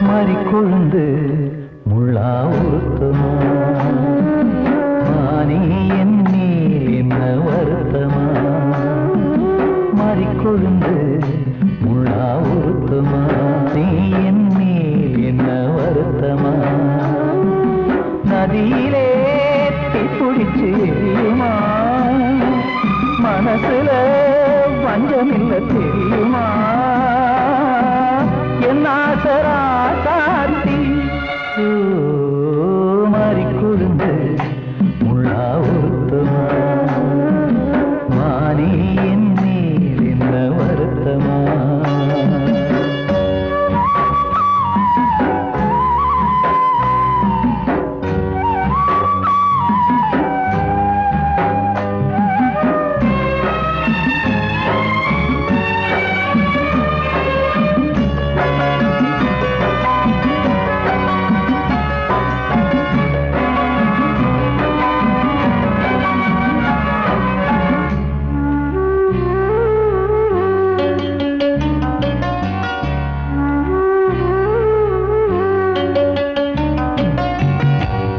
மறிக்கொழுந்து முள்ளா உறுத்துமா மானே என் மேல் என்ன வருத்தமா மறிக்கொழுந்து முள்ளா உறுத்துமா நீ என் மேல் என்ன வருத்தமா நதியிலே தீப்பிடிச்சு எரியுமா மனசுல வஞ்சமில்ல தெரியுமா என் ஆசரா சாந்தி மாறிக்கொழுந்து முள்ளா உறுத்துமா மானே என் மேல் என்ன வருத்தமா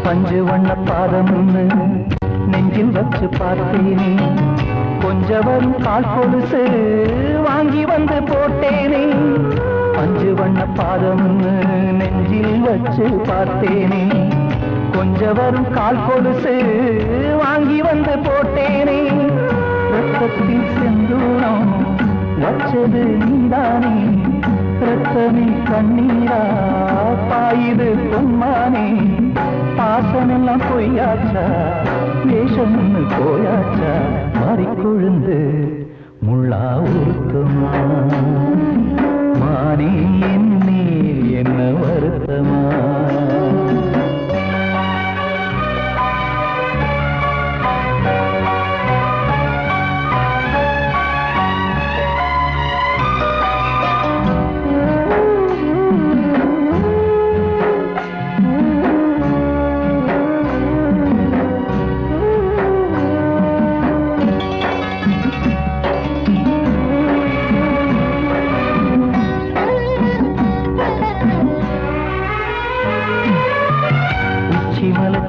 பஞ்சு வண்ண பாதம்னு நெஞ்சில் வச்சு பார்த்தேனே கொஞ்சம் வரும் கால் கொலுசு வாங்கி வந்து போட்டேனே பஞ்சு வண்ண பாதம்னு நெஞ்சில் வச்சு பார்த்தேனே கொஞ்சம் வரும் கால் கொலுசு வாங்கி வந்து போட்டேனே ரத்தத்தில் செந்தூரம் வச்சது நீதானே ரத்தமே கண்ணீரா பாயுது பொன்மானே பாசமெல்லாம் பொய்யாச்சா வேஷம்னு போயாச்சா மாறிக்கொழுந்து முள்ளா உறுத்துமா மானே என் மேல் என்ன வருத்தமா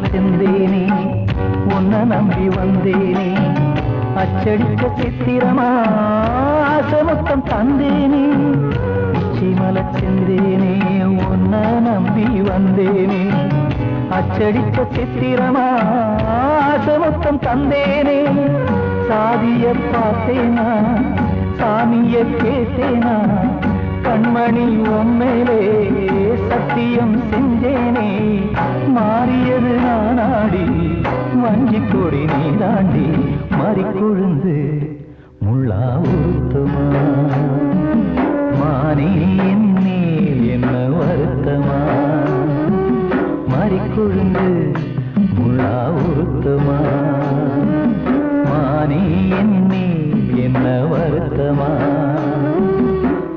செந்தேனே உன்னை நம்பி வந்தேனே அச்சடிக்க சித்திரமா ஆசமுத்தம் தந்தேனே உச்சிமல செந்தேனே உன்னை நம்பி வந்தேனே அச்சடிக்க சித்திரமா ஆசமுத்தம் தந்தேனே சாதிய பார்த்தேனா சாமிய கேட்டேனா கண்மணி உம்மேலே சத்தியம் செஞ்சேனே மாறியது நானாடி வஞ்சி கொடி நீ தாண்டி மறிக்கொழுந்து முள்ளா உறுத்துமா மானே என் மேல் என்ன வருத்தமா மறிக்கொழுந்து முள்ளா உறுத்துமா மானே என் மேல் என்ன வருத்தமா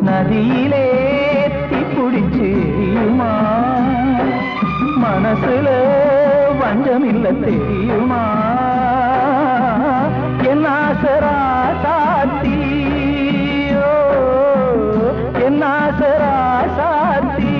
நதியிலே தீப்பிடிச்சு எரியுமா மனசுல வஞ்சமில்ல தெரியுமா என் ஆசரா சாத்தி என் ஆசரா சாத்தி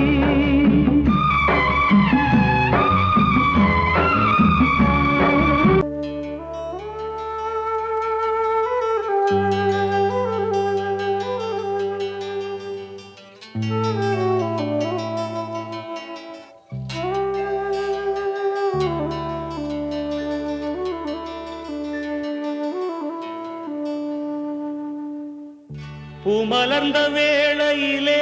பூமலர்ந்த வேளையிலே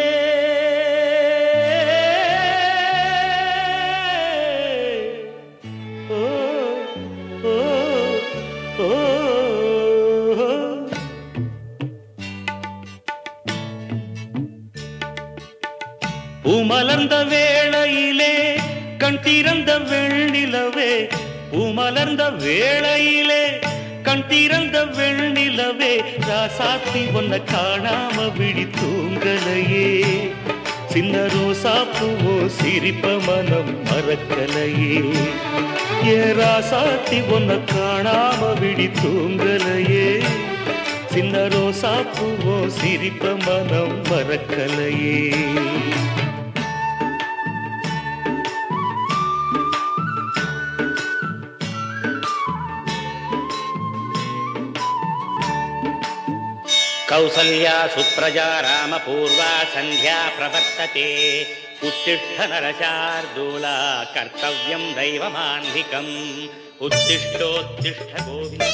பூமலர்ந்த வேளையிலே கண் திறந்த வெண்ணிலவே பூமலர்ந்த வேளையிலே கண் திறந்த வெண்ணிலவே ராசாத்தி ஒன்ன காணாம விழி தூங்கலையே சின்ன ரோசா பூவோ சிரிப்ப மனம் மறக்கலையே ஏ ராசாத்தி ஒன்ன காணாம விழி தூங்கலையே சின்ன ரோசா பூவோ சிரிப்ப மனம் மறக்கலையே कौसल्या सुप्रजा रामपूर्वा सन्ध्या प्रवर्तते उत्तिष्ठ नरशार्दूला कर्तव्यं दैवमान्धिकम् उत्तिष्ठोत्तिष्ठ गोविन्द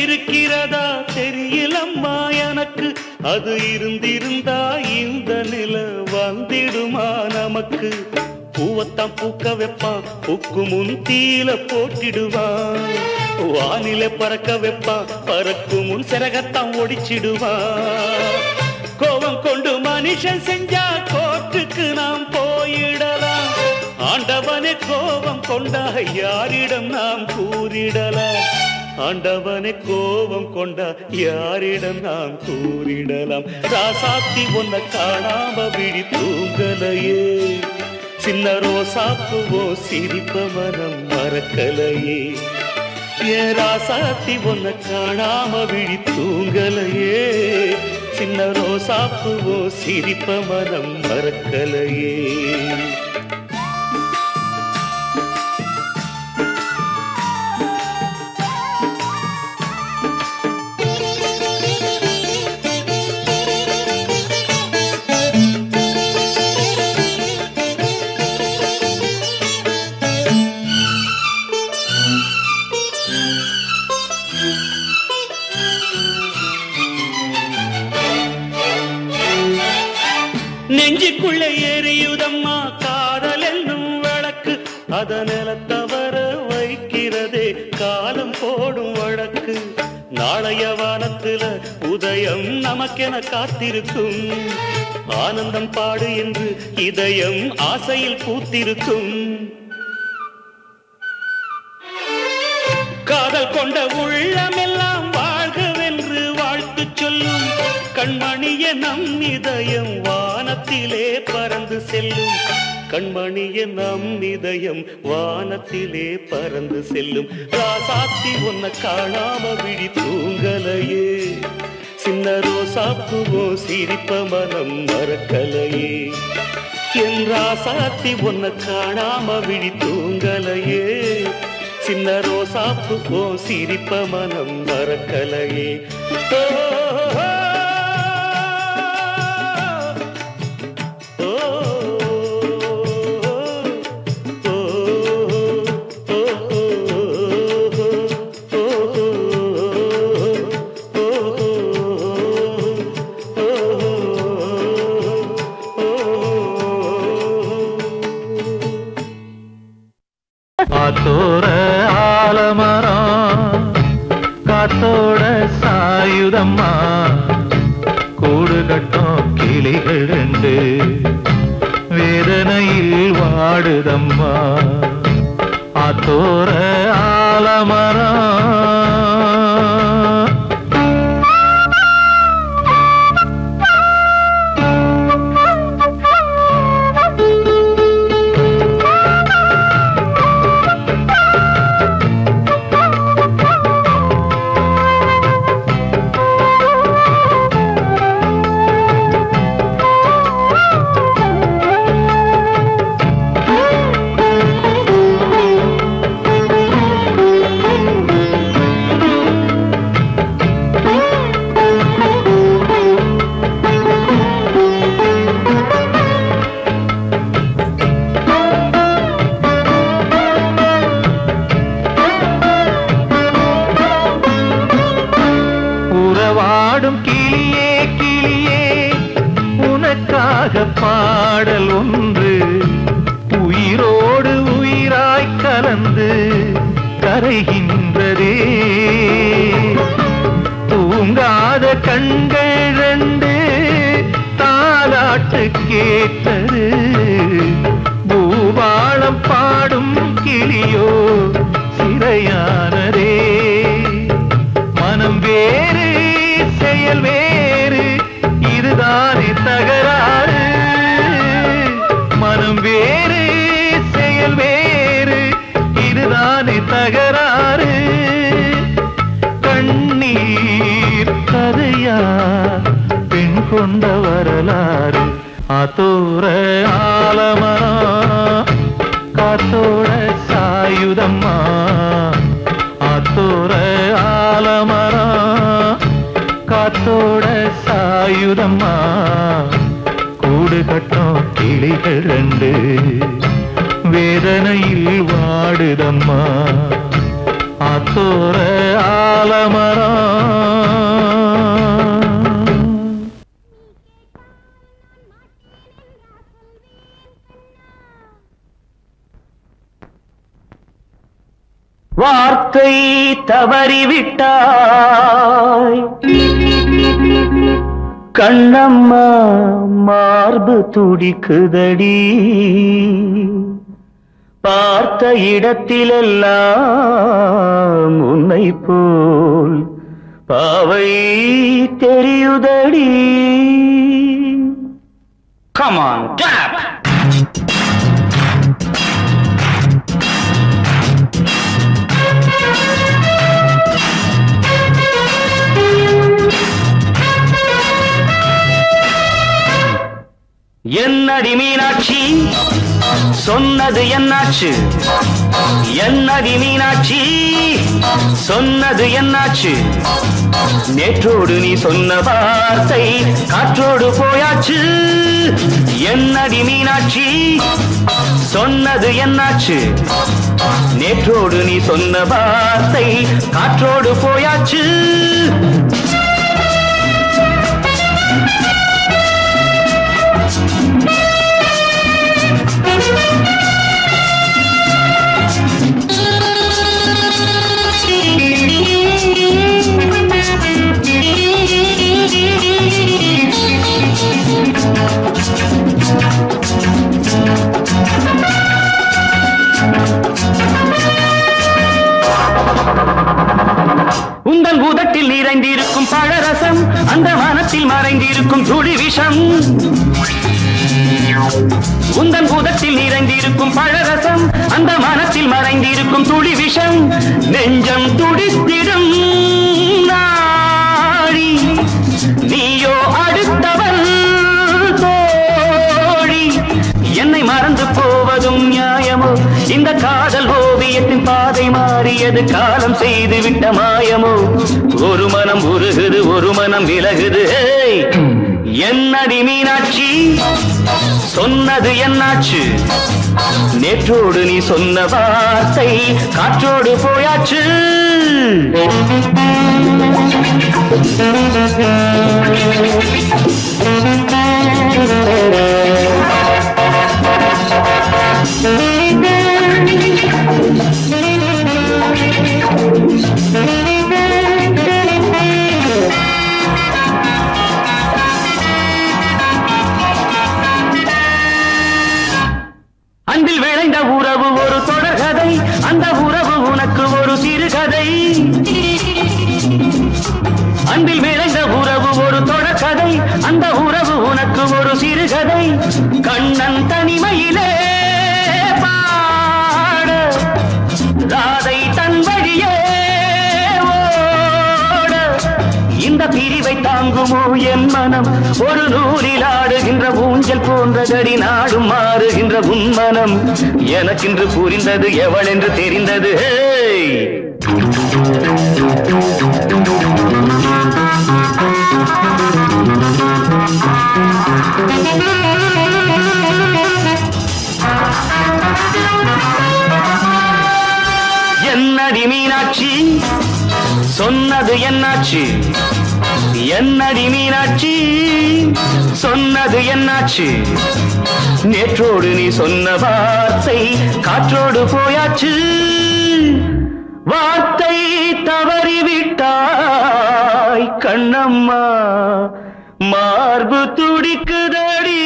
இருக்கிறதா தெரியலம்மா எனக்கு அது இருந்திருந்தா இந்த நில வந்திடுமா நமக்கு பூவத்தான் பூக்க வைப்பான் பூக்கு முன் தீல போட்டிடுவான் வானில பறக்க வைப்பான் பறக்கு முன் சிறகத்தான் ஒடிச்சிடுவான் கோபம் கொண்டு மனுஷன் செஞ்சா கோட்டுக்கு நாம் போயிடலாம் ஆண்டவனே கோபம் கொண்டா யாரிடம் நாம் கூறிடலாம் ஆண்டவனே கோபம் கொண்டா யாரிடம் நாம் கூறிடலாம் ராசாத்தி ஒன்ன காணாம விழி தூங்கலையே சின்ன ரோசாப்புவோ சிரிப்ப மனம் மறக்கலையே ஏன் ராசாத்தி ஒன்ன காணாம விழி தூங்கலையே சின்ன ரோசாப்புவோ சிரிப்ப மனம் மறக்கலையே நெஞ்சுக்குள்ள எரியுதம்மா காதல் என்னும் வழக்கு அத நிலத்தவர வைக்கிறதே காலம் போடும் வழக்கு நாளைய வானத்துல உதயம் நமக்கென காத்திருக்கும் ஆனந்தம் பாடு என்று இதயம் ஆசையில் பூத்திருக்கும் காதல் கொண்ட உள்ளமெல்லாம் வாழ்கவென்று வாழ்த்து சொல்லும் கண்மணிய நம் இதயம் வானத்திலே பறந்து செல்லும் கண்மணிய நம் இதயம் வானத்திலே பறந்து செல்லும் ராசாத்தி ஒன்ன காணாம விழி தூங்கலையே சின்ன ரோசாப்புவோ சிரிப்ப மனம் மறக்கலையே என் ராசாத்தி ஒன்ன காணாம விழி தூங்கலையே சின்ன ரோசாப்புவோ சிரிப்ப மனம் மறக்கலையே காத்தோர ஆலமரம் காத்தோட சாயுதம்மா கூடு கட்டும் கிளிகள் ரெண்டு வேதனையில் வாடுதம்மா ஆத்தோர ஆலமரம் பாடல் ஒன்று உயிரோடு உயிராய் கலந்து கரைகின்றதே தூங்காத கண்கள் ரெண்டு தாலாட்டு கேட்டது பூபாளம் பாடும் கிளியோ சிறையானதே மனம் வேறு செயல் வேறு இதுதானே தகராறு மனம் வேறு செயல் வேறு இதுதானே தகராறு கொண்ட வரலாறு ஆத்தோர ஆலமரம் காத்தோட சாயுதம்மா ஆத்தோர ஆலமரம் காத்தோட சாயுதம்மா கூடு கட்டும் கிளிகள் ரெண்டு வேதனையில் வாடுதம்மா ஆத்தோர ஆலமரம் வார்த்தை தவறிவிட்டாய் கண்ணம்மா மார்பு துடிக்குதடி பார்த்த இடத்திலெல்லாம் உன்னை போல் பாவை தெரியுதடி. Come on, clap! என்னடி மீனாட்சி சொன்னது என்னாச்சு என்னடி மீனாட்சி சொன்னது என்னாச்சு நேற்றோடு நீ சொன்ன வார்த்தை காற்றோடு போயாச்சு என்னடி மீனாட்சி சொன்னது என்னாச்சு நேற்றோடு நீ சொன்ன வார்த்தை காற்றோடு போயாச்சு உந்தன் பூதத்தில் நிறைந்திருக்கும் பழரசம் அந்த வானத்தில் மறைந்திருக்கும் துளி விஷம் உந்தன் பூதத்தில் நிறைந்திருக்கும் பழரசம் அந்த வானத்தில் மறைந்திருக்கும் துளி விஷம் நெஞ்சம் துடித்திடும் நாடி நீயோ அடுத்தவன் தோழி என்னை மறந்து போவதும் நியாயமோ இந்த காதல் ஓவியத்தின் பாதை மாறியது காலம் செய்து விட்ட மாயமோ ஒரு மனம் உருகுது ஒரு மனம் விலகுது என்னடி மீனாட்சி சொன்னது என்னாச்சு நேற்றோடு நீ சொன்ன வார்த்தை காற்றோடு போயாச்சு அன்பில் விளைந்த உறவு ஒரு தொடர்கதை அந்த உறவு உனக்கு ஒரு சிறுகதை அன்பில் விளைந்த உறவு ஒரு தொடர்கதை அந்த உறவு உனக்கு ஒரு சிறுகதை கண்ணன் தனிமையிலே பாட ராதை தன் வழியே ஓட இந்த பிரிவை தாங்குமோ என் மனம் ஒரு நூலில் ஆடுகின்ற ஊஞ்சல் போன்றதடி நாடும் மாறுகின்ற உன்மனம் எனக்கென்று புரிந்தது எவள் என்று தெரிந்தது என்னடி மீனாட்சி சொன்னது என்னாச்சு என்னடி மீனாட்சி சொன்னது என்னாச்சு நேற்றோடு நீ சொன்ன வார்த்தை காற்றோடு போயாச்சு வார்த்தை தவறிவிட்டாய் கண்ணம்மா மார்பு துடிக்குதடி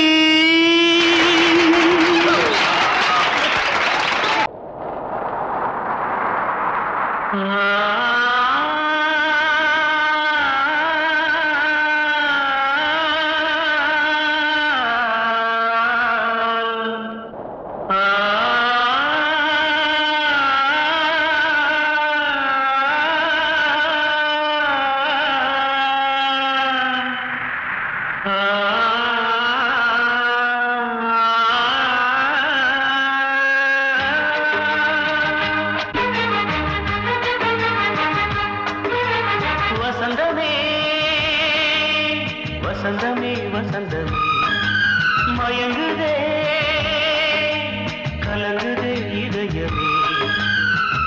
Ah வசந்தமே வசந்தமே மயங்குதே கலங்குதே இதயமே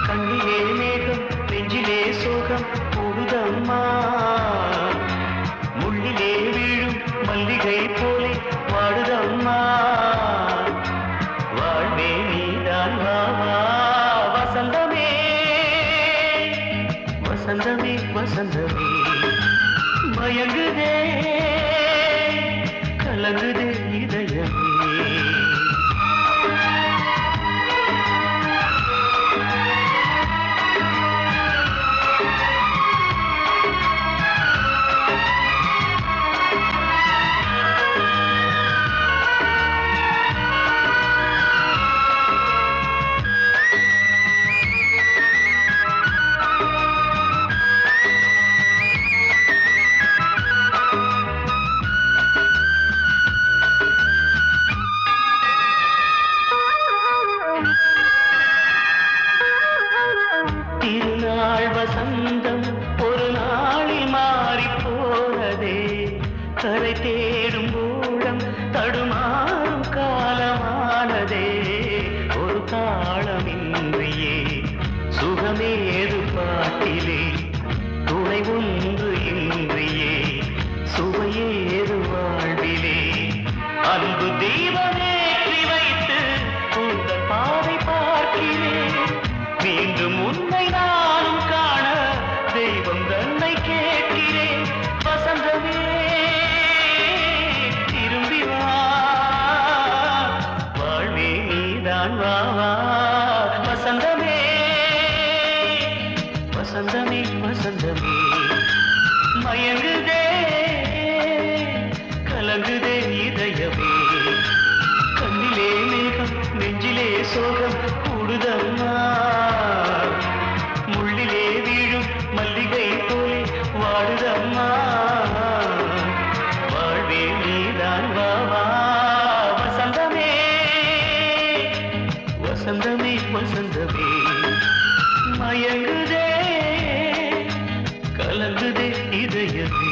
கண்ணிலே மேகம் நெஞ்சிலே சோகம் கூடுதம்மா முள்ளிலே வீழும் மல்லிகை போலே வாடுதம்மா வாழ்வே நீதான் வாவா வசந்தமே வசந்தமே வசந்தமே மயங்குதே கலங்குதே இதயமே வசந்தம் ஒரு நாளில் மாறி போனதே கரை தேடும் ஊழம் தடுமாறும் காலமானதே ஒரு தாளமின்றியே சுகமேது பாட்டிலே துணை ஒன்று இன்றியே சுவையேது வாழ்விலே அன்பு தீபமேற்றி வைத்து உங்கள் பாதை பார்க்கிறேன் மீண்டும் உன்னை நானும் காண தெய்வம் தன்னை கேட்கிறேன் வசந்தமே திரும்பி வா வாழ்வே நீதான் வாவா வசந்தமே வசந்தமே வசந்தமே மயங்குதே கலங்குதே இதயமே கண்ணிலே மேகம் நெஞ்சிலே சோகம் கூடுதம்மா முள்ளிலே வீழும் மல்லிகை போலே வாடுதம்மா வாழ்வே நீதான் வாவா வசந்தமே வசந்தமே வசந்தமே மயங்குதே கலங்குதே இதயமே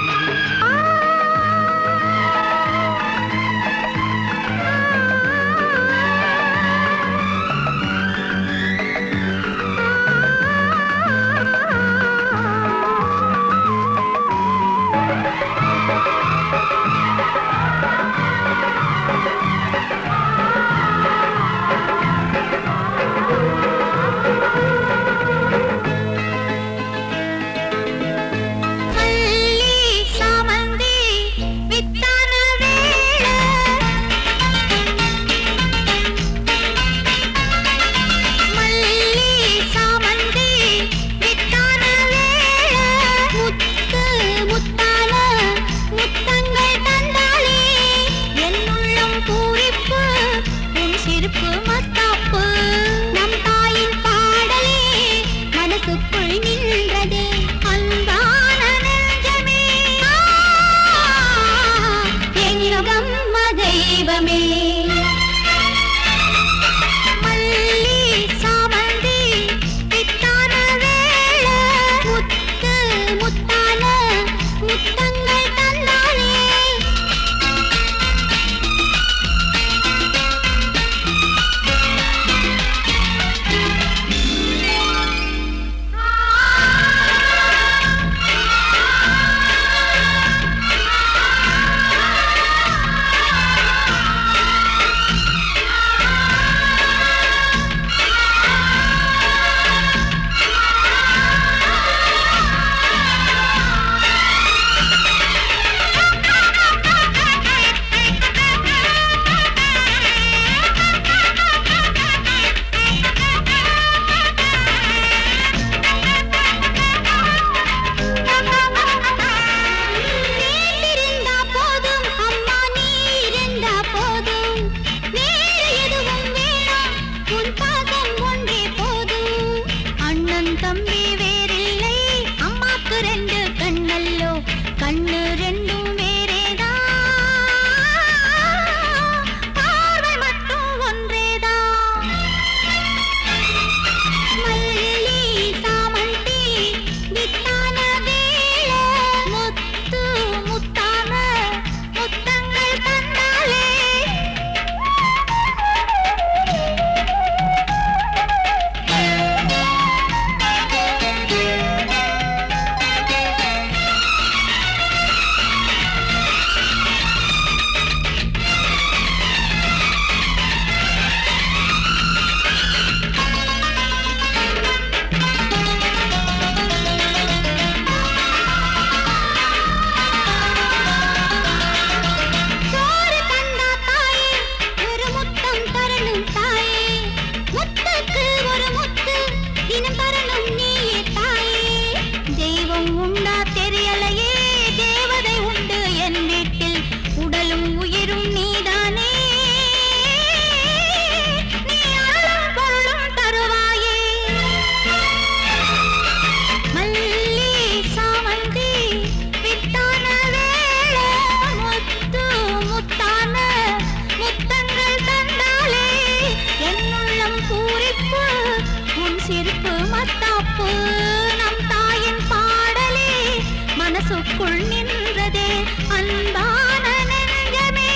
நெஞ்சுக்குள் நின்றதே அன்பான நெஞ்சமே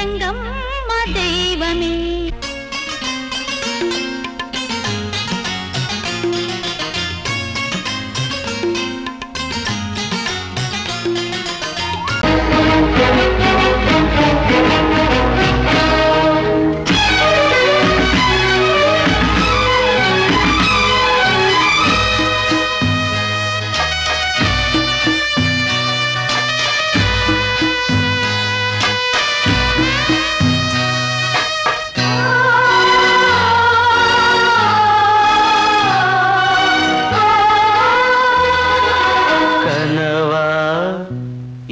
எங்கம்மா தெய்வமே.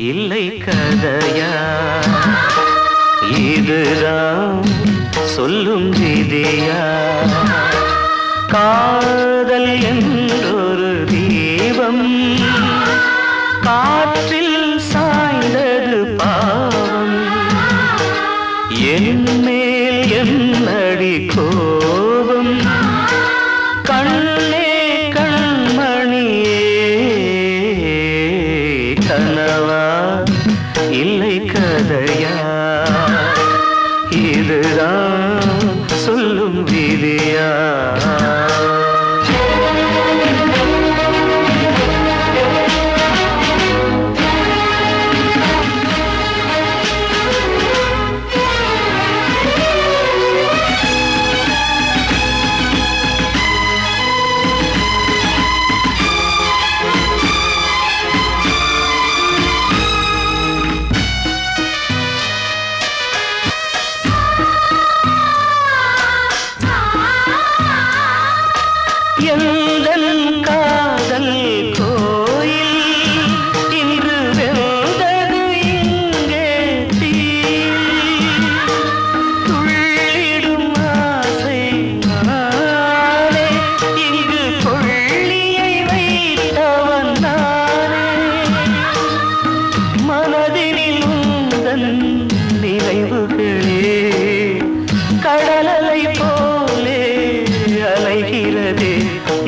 இல்லை கதையா இதுதான் சொல்லும் விதியா காதல் என்றொரு தீபம் காற்றில் சாய்ந்தது பாவம் என் மேல் என்னடி கோபம் கண்ணே கண்மணியே கனவா இல்லை கதையா இதுதான் சொல்லும் விதியா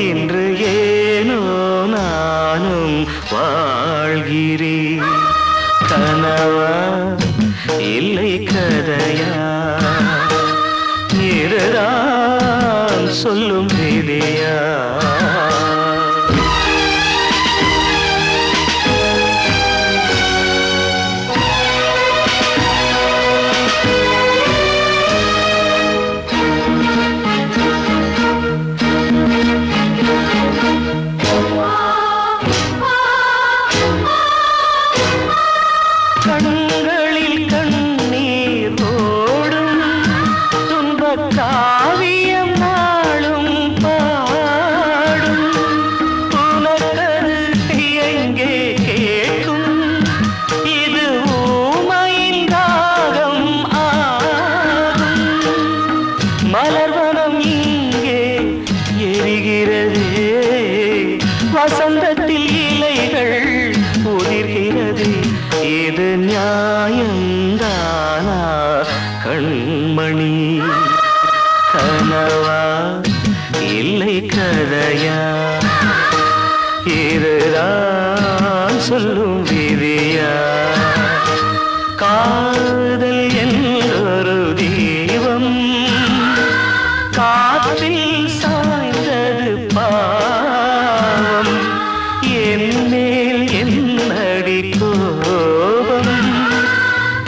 இன்று ஏனோ நானும் வாழ்கிறேன் கனவா இல்லை கதையா இதுதான் சொல்லும் விதியா கண்களில் கண்ணீர் ஓடும் துன்பக் காவியம் நாளும் பாடும் உனக்கது எங்கே கேட்கும் இது ஊமையின் ராகம் ஆகும் மலர்வனம் இங்கே எரிகிறதே வசந்தத்தில் இலைகள் உதிர்கிறது இது நியாயந்தானா கண்மணி கனவா இல்லை கதையா இதுதான் சொல்லும் விதியா காதல் என்றொரு தீபம் காற்றில் சாய்ந்தது பாவம் என் மேல் என்னடி கோபம்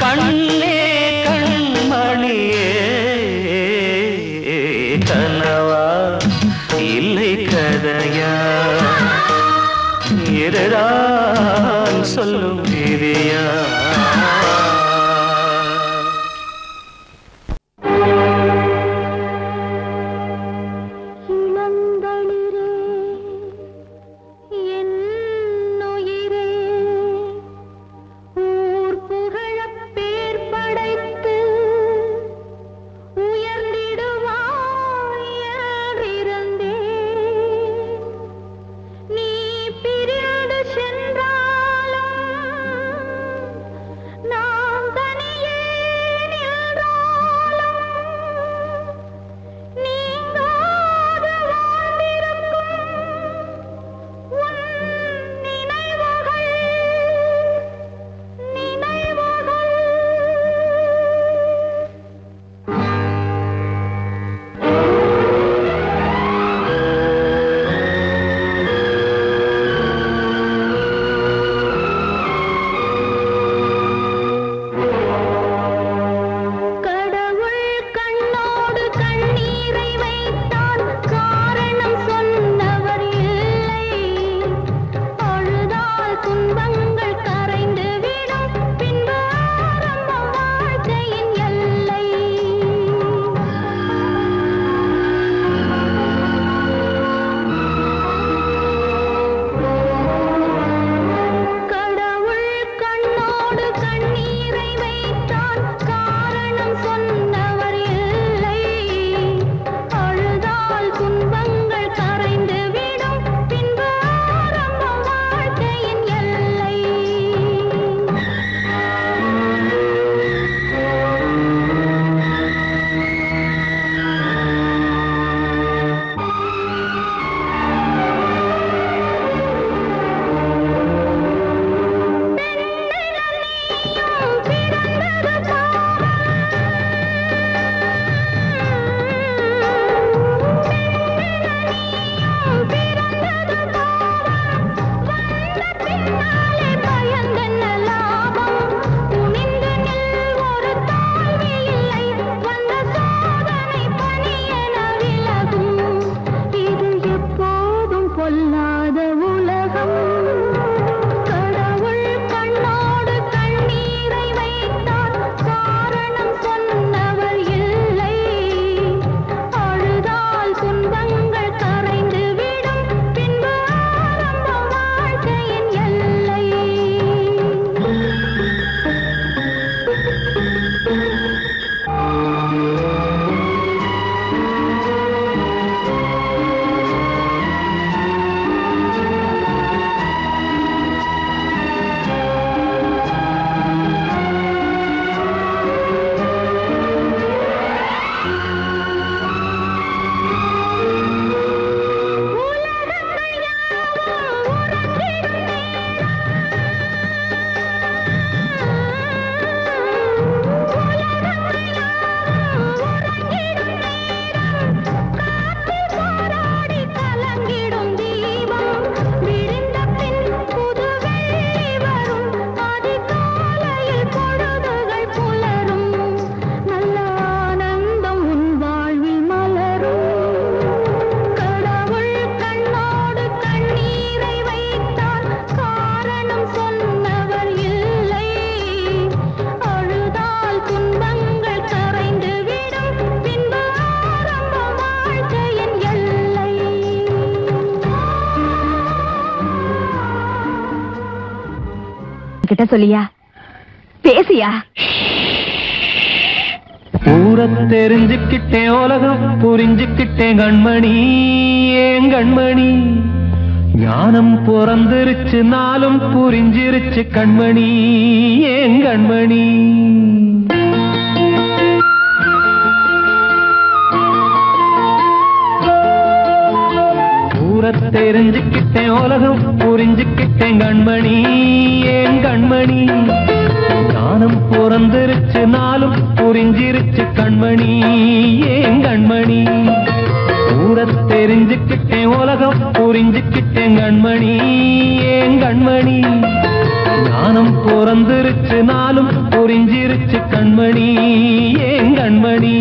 கண்ணே கண்மணியே கனவா இல்லை கதையா இதுதான் சொல்லும் விதியா சென்றாலும் கிட்ட சொல்லியா பேசியா? ஊர தெரிஞ்சுக்கிட்டேன் உலகம் புரிஞ்சுக்கிட்டேன் கண்மணி ஏன் கண்மணி ஞானம் பிறந்திருச்சு நாளும் புரிஞ்சிருச்சு கண்மணி ஏன் கண்மணி ஊர தெரிஞ்சுக்கிட்டேன் உலகம் புரிஞ்சுக்கிட்டேன் கண்மணி ஏன் கண்மணி ஞானம் பிறந்திருச்சு நாளும் புரிஞ்சிருச்சு கண்மணி ஏன் கண்மணி ஊர தெரிஞ்சுக்கிட்டேன் உலகம் புரிஞ்சுக்கிட்டேன் கண்மணி ஏன் கண்மணி ஞானம் பிறந்திருச்சு நாளும் புரிஞ்சிருச்சு கண்மணி ஏன் கண்மணி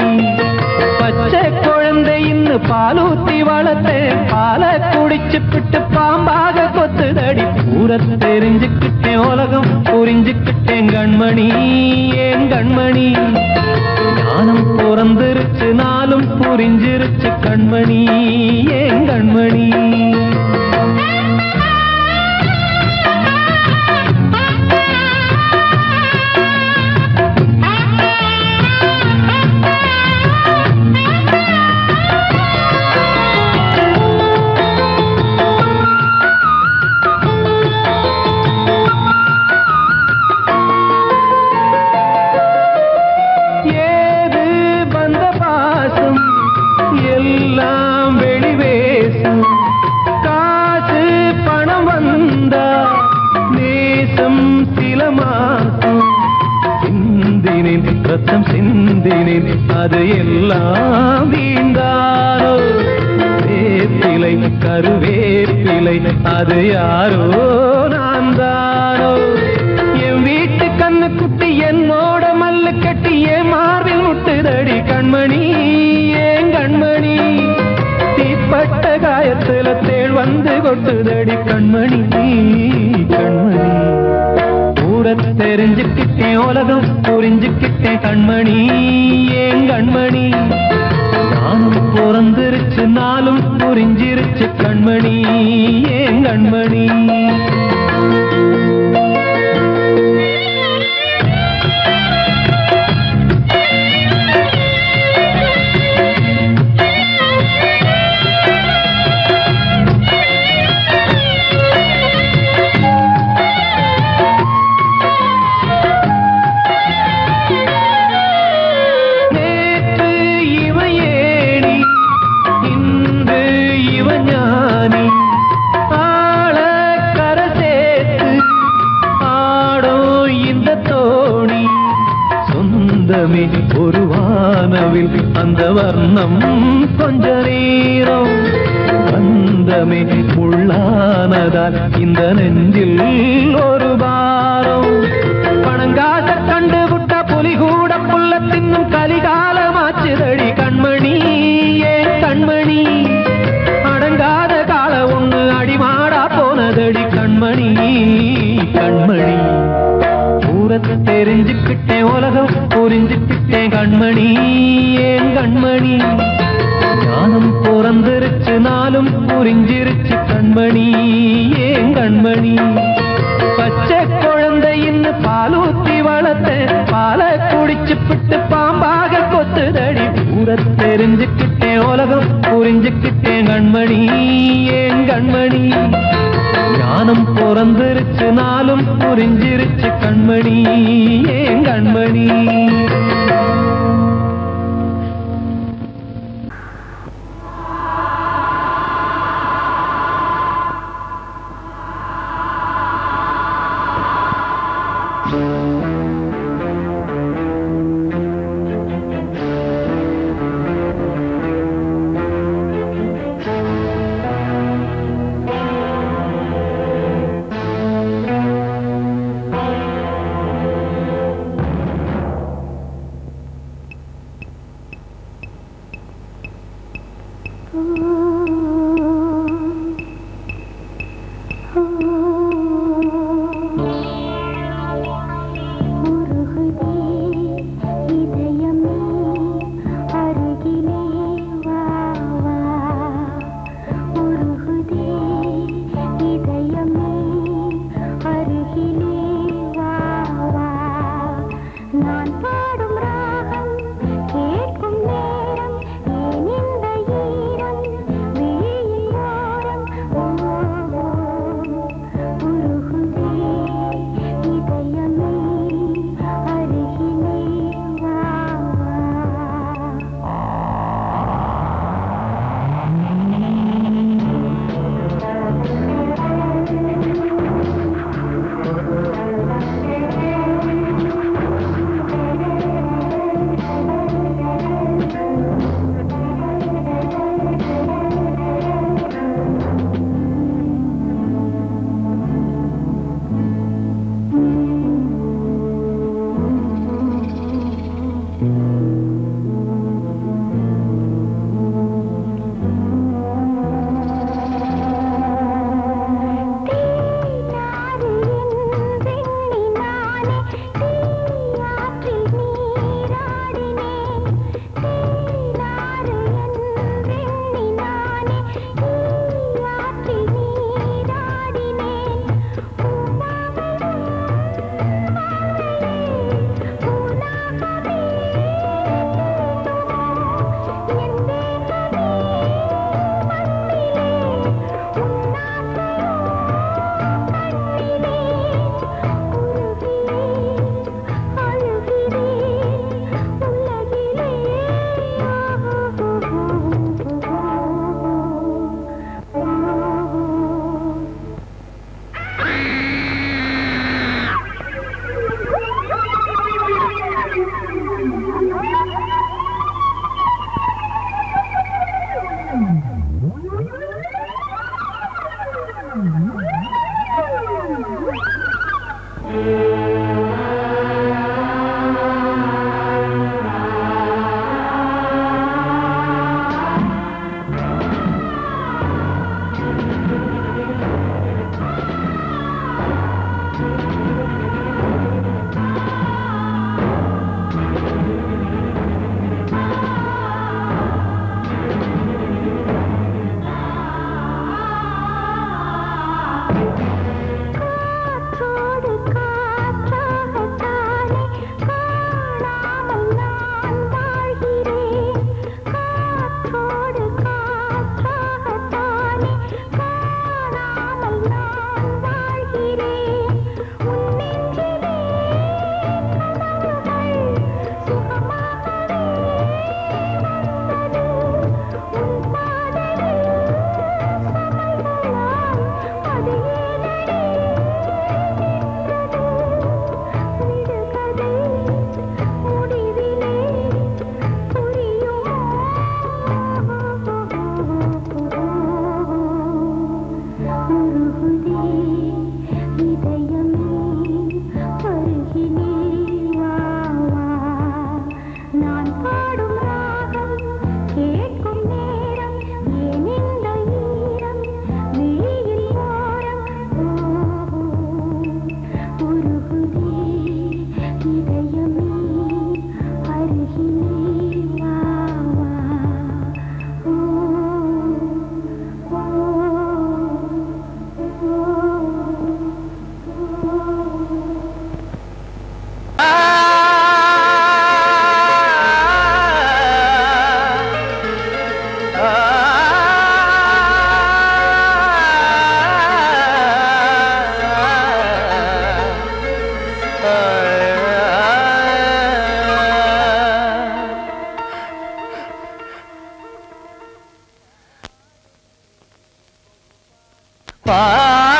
பச்சை குழந்தை இன்னும் பாலூத்தி வளர்த்தேன் பாலை குடிச்சு பிட்டு பாம்பாக கொத்துதடி ஊர தெரிஞ்சுக்கிட்டேன் உலகம் புரிஞ்சுக்கிட்டேன் கண்மணி ஏன் கண்மணி ஞானம் பிறந்திருச்சு நாளும் புரிஞ்சிருச்சு கண்மணி ஏன் கண்மணி ரத்தம் சிந்தினேன் அது எல்லாம் வீண்டாரோ வேப்பிலை கருவேப்பிலை அது யாரோ நான் தானோ என் வீட்டு கண்ணு குட்டி என்னோட மல்லு கட்டி என் மார்பில் முட்டுதடி கண்மணி ஏன் கண்மணி தீப்பட்ட காயத்துல தேள் வந்து கொட்டுதடி கண்மணி கண்மணி தெரிஞ்சுக்கிட்டேன் உலகம் புரிஞ்சுக்கிட்டேன் கண்மணி ஏன் கண்மணி ஞானம் பிறந்திருச்சு நாளும் புரிஞ்சிருச்சு கண்மணி ஏன் கண்மணி ஒரு வானவில் அந்த வர்ணம் கொஞ்ச நேரம் வந்தமே முள்ளானதால் இந்த நெஞ்சில் ஒரு பாரம் பணங்காச கண்டு விட்ட புலி கூட புல்ல தின்னும் கலிகாலமாச்சுதடி கண்மணி ஏன் கண்மணி அடங்காத கால ஒண்ணு அடிமாடா போனதடி கண்மணி கண்மணி தெரிஞ்சுக்கிட்டேன் உலகம் புரிஞ்சுக்கிட்டேன் கண்மணி ஏன் கண்மணி ஞானம் பிறந்திருச்சு நாளும் புரிஞ்சிருச்சு கண்மணி ஏன் கண்மணி பச்சை குழந்தை இன்னும் பாலூத்தி வளர்த்தேன் பாலை குடிச்சு பிட்டு பாம்பாக கொத்துதடி ஊர தெரிஞ்சுக்கிட்டேன் உலகம் புரிஞ்சுக்கிட்டேன் கண்மணி ஏன் கண்மணி ஞானம் பிறந்திருச்சு நாளும் புரிஞ்சிருச்சு கண்மணி ஏன் கண்மணி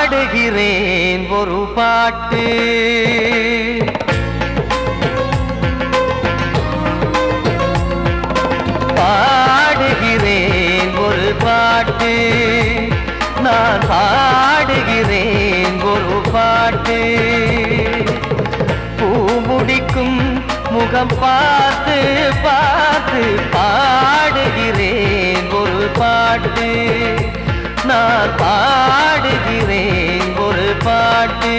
பாடுகிறேன் ஒரு பாட்டு பாடுகிறேன் ஒரு பாட்டு நான் பாடுகிறேன் ஒரு பாட்டு பூ முடிக்கும் முகம் பார்த்து பார்த்து பாடுகிறேன் ஒரு பாட்டு நான் பாடுகிறேன் ஒரு பாட்டு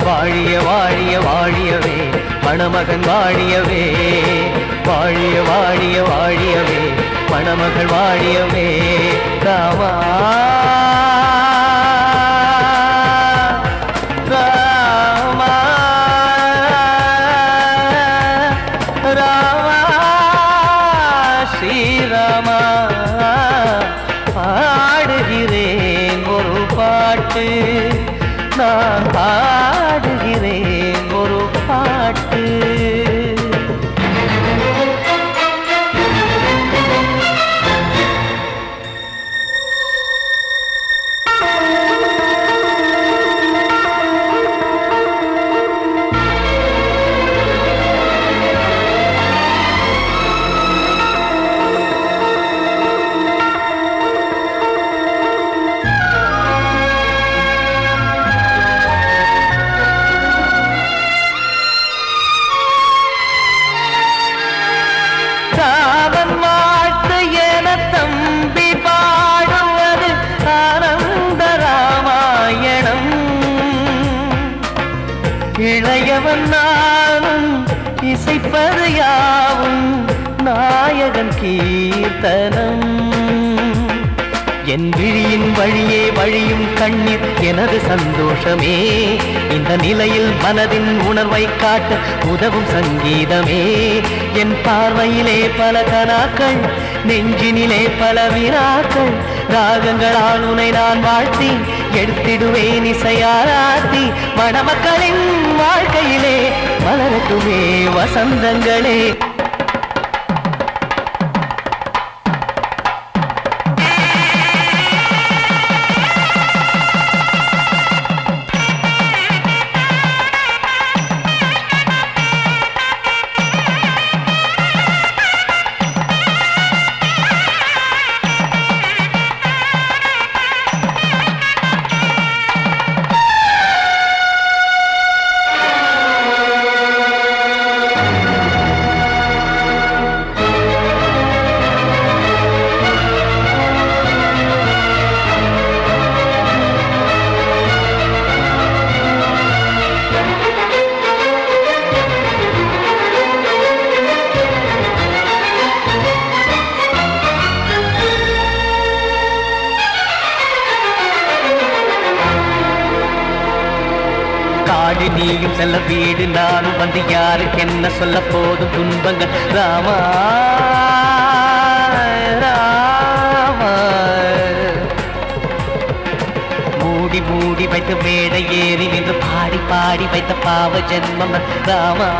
வாழிய வாழிய வாழியவே மணமகன் வாழியவே வாழிய வாழிய வாழியவே மணமகள் வாழியவே ராமா ராமா ராமா ஸ்ரீராமா பாடுகிறேன் ஒரு பாட்டு நான் பாடுகிறேன் ஒரு பாட்டு இளையவன் நானும் இசைப்பது யாவும் நாயகன் கீர்த்தனம் என் விழியின் வழியே வழியும் கண்ணீர் எனது சந்தோஷமே இந்த நிலையில் மனதின் உணர்வை காட்ட உதவும் சங்கீதமே என் பார்வையிலே பல கனாக்கள் நெஞ்சினிலே பல வினாக்கள் ராகங்களால் உனை நான் வாழ்த்தி எடுத்திடுவேன் இசையாராத்தி மணமக்களின் வாழ்க்கையிலே மலரட்டுமே வசந்தங்களே நீயும் செல்ல வீடு நானும் வந்து யாருக்கு என்ன சொல்ல போதும் துன்பங்கள் ராமா ராமா மூடி மூடி வைத்த மேடை ஏறி நின்று பாடி பாடி வைத்த பாவ ஜென்மம் ராமா